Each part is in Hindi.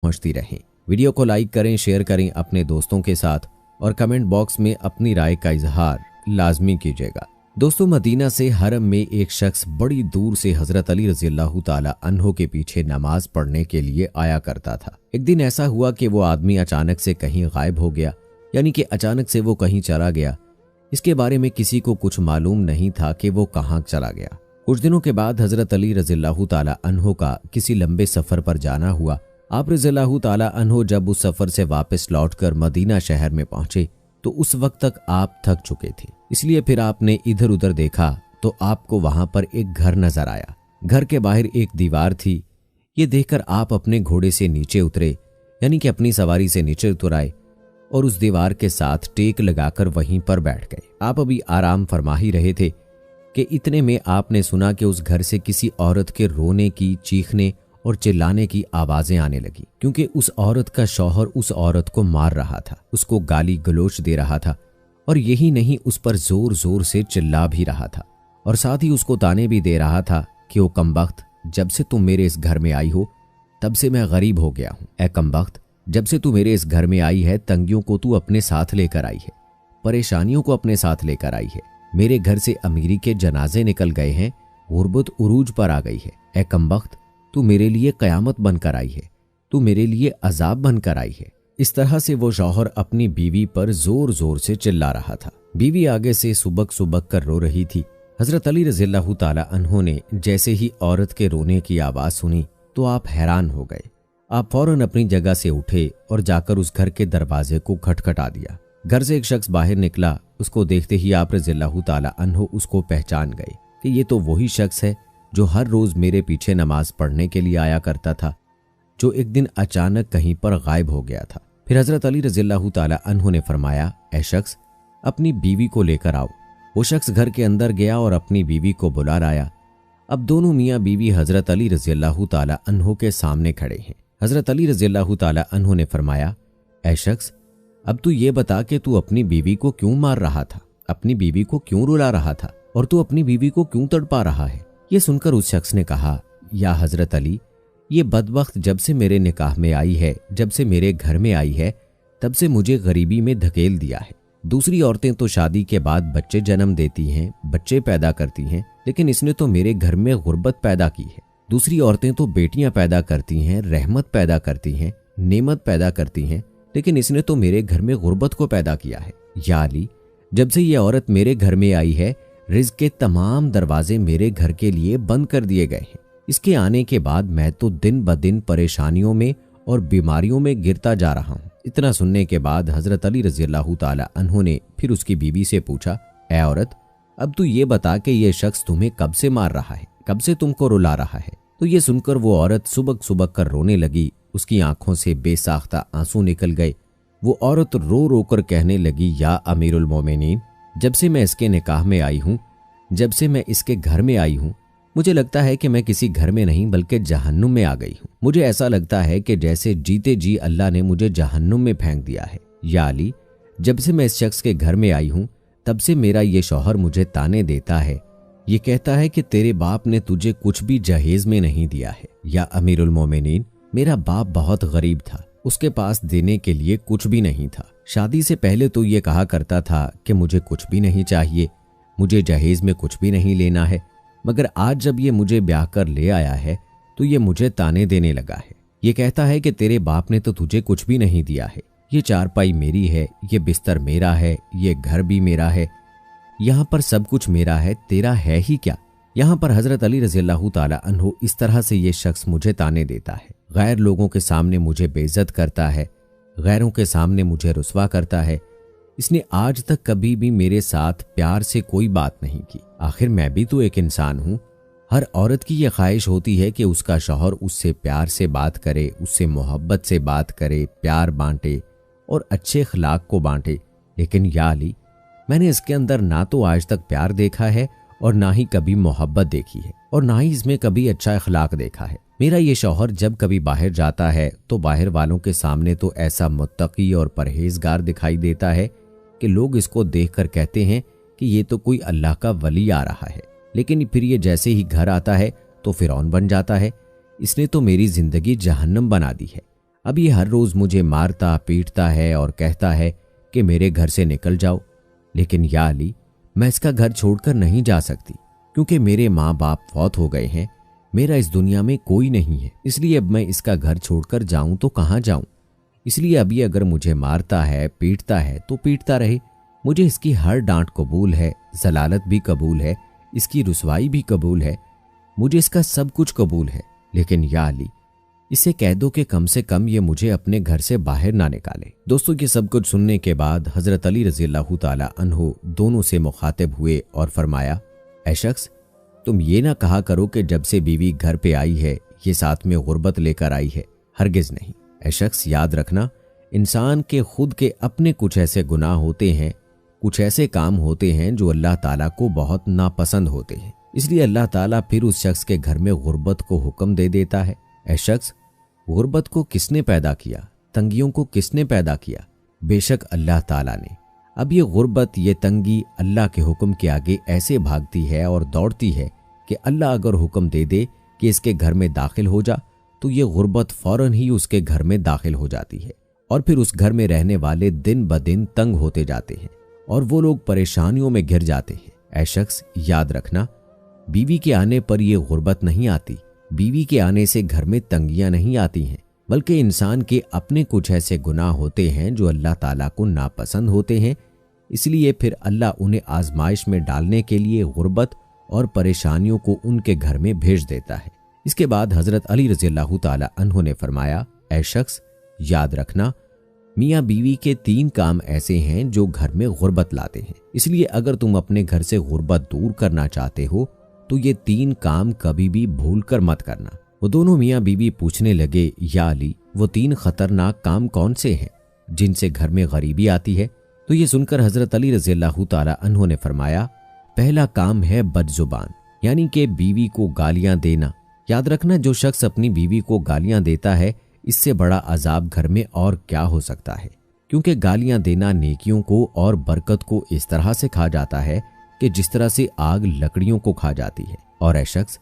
पहुंचती रहें। वीडियो को लाइक करें, शेयर करें अपने दोस्तों के साथ और कमेंट बॉक्स में अपनी राय का इजहार लाजमी कीजिएगा। दोस्तों, मदीना से हरम में एक शख्स बड़ी दूर से हजरत अली रज़ियल्लाहु ताला अन्हो के पीछे नमाज पढ़ने के लिए आया करता था। एक दिन ऐसा हुआ कि वो आदमी अचानक से कहीं गायब हो गया, यानी कि अचानक से वो कहीं चला गया। इसके बारे में किसी को कुछ मालूम नहीं था कि वो कहाँ चला गया। कुछ दिनों के बाद हजरत अली रज़ियल्लाहु ताला अन्हो का किसी लंबे सफर पर जाना हुआ। आप रज़ियल्लाहु ताला अन्हो जब उस सफर से वापस लौटकर मदीना शहर में पहुंचे तो उस वक्त तक आप थक चुके थे, इसलिए फिर आपने इधर उधर देखा तो आपको वहां पर एक घर नजर आया। घर के बाहर एक दीवार थी। ये देखकर आप अपने घोड़े से नीचे उतरे, यानी कि अपनी सवारी से नीचे उतर आए और उस दीवार के साथ टेक लगाकर वहीं पर बैठ गए। आप अभी आराम फरमा ही रहे थे कि इतने में आपने सुना कि उस घर से किसी औरत के रोने की, चीखने और चिल्लाने की आवाजें आने लगी, क्योंकि उस औरत का शौहर उस औरत को मार रहा था, उसको गाली गलोच दे रहा था और यही नहीं, उस पर जोर जोर से चिल्ला भी रहा था और साथ ही उसको ताने भी दे रहा था कि ओ कमबख्त, जब से तुम मेरे इस घर में आई हो तब से मैं गरीब हो गया हूं। ए कमबख्त, जब से तू मेरे इस घर में आई है तंगियों को तू अपने साथ लेकर आई है, परेशानियों को अपने साथ लेकर आई है। मेरे घर से अमीरी के जनाजे निकल गए हैं, गुर्बत उरूज पर आ गई है। ए कमबख्त, तू मेरे लिए कयामत बनकर आई है, तू मेरे लिए अजाब बनकर आई है। इस तरह से वो शौहर अपनी बीवी पर जोर जोर से चिल्ला रहा था। बीवी आगे से सुबक सुबक कर रो रही थी। हजरत अली रज़ियल्लाहु ताला अन्हो ने जैसे ही औरत के रोने की आवाज सुनी तो आप हैरान हो गए। आप फौरन अपनी जगह से उठे और जाकर उस घर के दरवाजे को खटखटा दिया। घर से एक शख्स बाहर निकला। उसको देखते ही आप रज़ियल्लाहु ताला अन्हो उसको पहचान गए कि ये तो वही शख्स है जो हर रोज मेरे पीछे नमाज पढ़ने के लिए आया करता था, जो एक दिन अचानक कहीं पर गायब हो गया था। फिर हजरत अली रज़ियल्लाहु ताला अन्हो ने फरमाया, ए शख्स, अपनी बीवी को लेकर आओ। वो शख्स घर के अंदर गया और अपनी बीवी को बुला लाया। अब दोनों मियाँ बीवी हजरत अली रज़ियल्लाहु ताला अन्हो के सामने खड़े हैं। हजरत अली रज़ियल्लाहु ताला अन्हो ने फरमाया, ए शख्स, अब तू ये बता कि तू अपनी बीवी को क्यों मार रहा था, अपनी बीवी को क्यों रुला रहा था और तू अपनी बीवी को क्यों तड़पा रहा है। ये सुनकर उस शख्स ने कहा, या हजरत अली, ये बदबख्त जब से मेरे निकाह में आई है, जब से मेरे घर में आई है, तब से मुझे गरीबी में धकेल दिया है। दूसरी औरतें तो शादी के बाद बच्चे जन्म देती हैं, बच्चे पैदा करती हैं, लेकिन इसने तो मेरे घर में गुर्बत पैदा की है। दूसरी औरतें तो बेटियां पैदा करती हैं, रहमत पैदा करती हैं, नेमत पैदा करती हैं, लेकिन इसने तो मेरे घर में गुर्बत को पैदा किया है। या अली, जब से ये औरत मेरे घर में आई है, रिज़्क़ के तमाम दरवाजे मेरे घर के लिए बंद कर दिए गए हैं। इसके आने के बाद मैं तो दिन ब दिन परेशानियों में और बीमारियों में गिरता जा रहा हूँ। इतना सुनने के बाद हजरत अली रज़ियल्लाहु ताला अन्हो ने फिर उसकी बीवी से पूछा, ए औरत, अब तू ये बता कि ये शख्स तुम्हें कब से मार रहा है, कब से तुमको रुला रहा है। तो ये सुनकर वो औरत सुबक सुबक कर रोने लगी। उसकी आंखों से बेसाख्ता आंसू निकल गए। वो औरत रो रो कर कहने लगी, या अमीरुल मोमिनीन, जब से मैं इसके निकाह में आई हूँ, जब से मैं इसके घर में आई हूँ, मुझे लगता है कि मैं किसी घर में नहीं बल्कि जहन्नुम में आ गई हूँ। मुझे ऐसा लगता है कि जैसे जीते जी अल्लाह ने मुझे जहन्नुम में फेंक दिया है। या अली, जब से मैं इस शख्स के घर में आई हूँ तब से मेरा ये शौहर मुझे ताने देता है। ये कहता है कि तेरे बाप ने तुझे कुछ भी जहेज में नहीं दिया है। या अमीरुल मोमिनीन, मेरा बाप बहुत गरीब था, उसके पास देने के लिए कुछ भी नहीं था। शादी से पहले तो ये कहा करता था कि मुझे कुछ भी नहीं चाहिए, मुझे जहेज में कुछ भी नहीं लेना है, मगर आज जब ये मुझे ब्याह कर ले आया है तो ये मुझे ताने देने लगा है। ये कहता है कि तेरे बाप ने तो तुझे कुछ भी नहीं दिया है, ये चारपाई मेरी है, ये बिस्तर मेरा है, ये घर भी मेरा है, यहाँ पर सब कुछ मेरा है, तेरा है ही क्या। यहाँ पर हजरत अली रज़ियल्लाहु ताला अन्हु इस तरह से ये शख्स मुझे ताने देता है, गैर लोगों के सामने मुझे बेइज्जत करता है, गैरों के सामने मुझे रुस्वा करता है। इसने आज तक कभी भी मेरे साथ प्यार से कोई बात नहीं की। आखिर मैं भी तो एक इंसान हूँ। हर औरत की यह ख्वाहिश होती है कि उसका शौहर उससे प्यार से बात करे, उससे मोहब्बत से बात करे, प्यार बांटे और अच्छे अखलाक को बांटे। लेकिन या अली, मैंने इसके अंदर ना तो आज तक प्यार देखा है और ना ही कभी मोहब्बत देखी है और ना ही इसमें कभी अच्छा अखलाक देखा है। मेरा ये शौहर जब कभी बाहर जाता है तो बाहर वालों के सामने तो ऐसा मुत्तकी और परहेजगार दिखाई देता है कि लोग इसको देखकर कहते हैं कि ये तो कोई अल्लाह का वली आ रहा है, लेकिन फिर ये जैसे ही घर आता है तो फिरौन बन जाता है। इसने तो मेरी जिंदगी जहन्नम बना दी है। अब ये हर रोज मुझे मारता पीटता है और कहता है कि मेरे घर से निकल जाओ। लेकिन या अली, मैं इसका घर छोड़कर नहीं जा सकती, क्योंकि मेरे माँ बाप फौत हो गए हैं, मेरा इस दुनिया में कोई नहीं है। इसलिए अब मैं इसका घर छोड़कर जाऊं तो कहाँ जाऊं? इसलिए अब ये अगर मुझे मारता है पीटता है तो पीटता रहे, मुझे इसकी हर डांट कबूल है, जलालत भी कबूल है, इसकी रुसवाई भी कबूल है, मुझे इसका सब कुछ कबूल है। लेकिन या अली, इसे कह दो कि कम से कम ये मुझे अपने घर से बाहर ना निकाले। दोस्तों, ये सब कुछ सुनने के बाद हजरत अली रज़ियल्लाहु ताला अन्हु दोनों से मुखातिब हुए और फरमाया, ऐ शख्स, तुम ये ना कहा करो कि जब से बीवी घर पे आई है ये साथ में गुर्बत लेकर आई है, हरगिज नहीं। ऐ शख्स, याद रखना, इंसान के खुद के अपने कुछ ऐसे गुनाह होते हैं, कुछ ऐसे काम होते हैं जो अल्लाह ताला को बहुत नापसंद होते हैं। इसलिए अल्लाह ताला फिर उस शख्स के घर में गुर्बत को हुक्म दे देता है। ऐ शख्स, गुर्बत को किसने पैदा किया? तंगियों को किसने पैदा किया? बेशक अल्लाह ताला ने। अब ये गुर्बत, ये तंगी अल्लाह के हुक्म के आगे ऐसे भागती है और दौड़ती है कि अल्लाह अगर हुक्म दे दे कि इसके घर में दाखिल हो जा, तो ये गुर्बत फौरन ही उसके घर में दाखिल हो जाती है और फिर उस घर में रहने वाले दिन ब दिन तंग होते जाते हैं और वो लोग परेशानियों में घिर जाते हैं। ऐ शख्स, याद रखना, बीवी के आने पर यह गुर्बत नहीं आती, बीवी के आने से घर में तंगियां नहीं आती हैं, बल्कि इंसान के अपने कुछ ऐसे गुनाह होते हैं जो अल्लाह ताला को नापसंद होते हैं। इसलिए फिर अल्लाह उन्हें आजमाइश में डालने के लिए गुर्बत और परेशानियों को उनके घर में भेज देता है। इसके बाद हजरत अली रज़ियल्लाहु ताला अन्हु ने फरमाया, ऐ शख्स, याद रखना, मियाँ बीवी के 3 काम ऐसे हैं जो घर में गुर्बत लाते हैं। इसलिए अगर तुम अपने घर से गुर्बत दूर करना चाहते हो तो ये 3 काम कभी भी भूल कर मत करना। वो दोनों मियाँ बीवी पूछने लगे, या अली, वो 3 खतरनाक काम कौन से हैं जिनसे घर में गरीबी आती है? तो ये सुनकर हजरत अली रज़ियल्लाहु ताला अन्हु ने फरमाया, पहला काम है बदजुबान, यानी कि बीवी को गालियां देना। याद रखना, जो शख्स अपनी बीवी को गालियां देता है, इससे बड़ा अजाब घर में और क्या हो सकता है, क्योंकि गालियां देना नेकियों को और बरकत को इस तरह से खा जाता है कि जिस तरह से आग लकड़ियों को खा जाती है। और ऐ शख्स,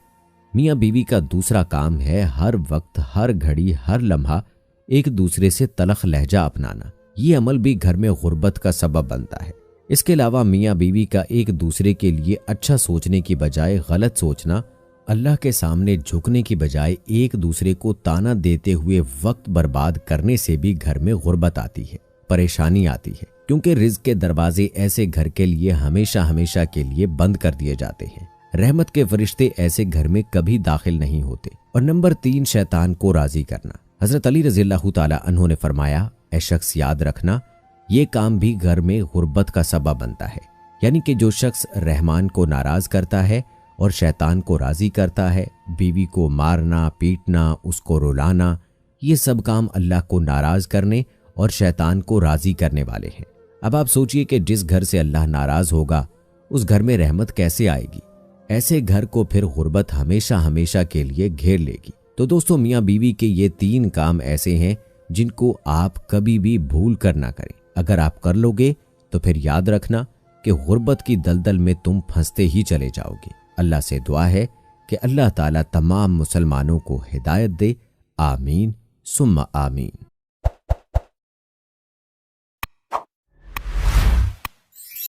मियाँ बीवी का दूसरा काम है हर वक्त, हर घड़ी, हर लम्हा एक दूसरे से तलख लहजा अपनाना। ये अमल भी घर में गुर्बत का सबब बनता है। इसके अलावा मियाँ बीवी का एक दूसरे के लिए अच्छा सोचने की बजाय गलत सोचना, अल्लाह के सामने झुकने की बजाय एक दूसरे को ताना देते हुए वक्त बर्बाद करने से भी घर में गुर्बत आती है, परेशानी आती है, क्योंकि रिज़्क के दरवाजे ऐसे घर के लिए हमेशा हमेशा के लिए बंद कर दिए जाते हैं। रहमत के फरिश्ते ऐसे घर में कभी दाखिल नहीं होते। और नंबर 3, शैतान को राजी करना। हजरत अली रज़ियल्लाहु ताला अन्हु ने फरमाया, ऐ शख्स, याद रखना, ये काम भी घर में गुर्बत का सबब बनता है। यानी कि जो शख्स रहमान को नाराज करता है और शैतान को राजी करता है, बीवी को मारना पीटना, उसको रुलाना, ये सब काम अल्लाह को नाराज करने और शैतान को राजी करने वाले हैं। अब आप सोचिए कि जिस घर से अल्लाह नाराज होगा उस घर में रहमत कैसे आएगी? ऐसे घर को फिर गुर्बत हमेशा हमेशा के लिए घेर लेगी। तो दोस्तों, मियाँ बीवी के ये 3 काम ऐसे हैं जिनको आप कभी भी भूल कर ना करें। अगर आप कर लोगे तो फिर याद रखना कि गुर्बत की दलदल में तुम फंसते ही चले जाओगे। अल्लाह से दुआ है कि अल्लाह ताला तमाम मुसलमानों को हिदायत दे। आमीन सुम्मा आमीन।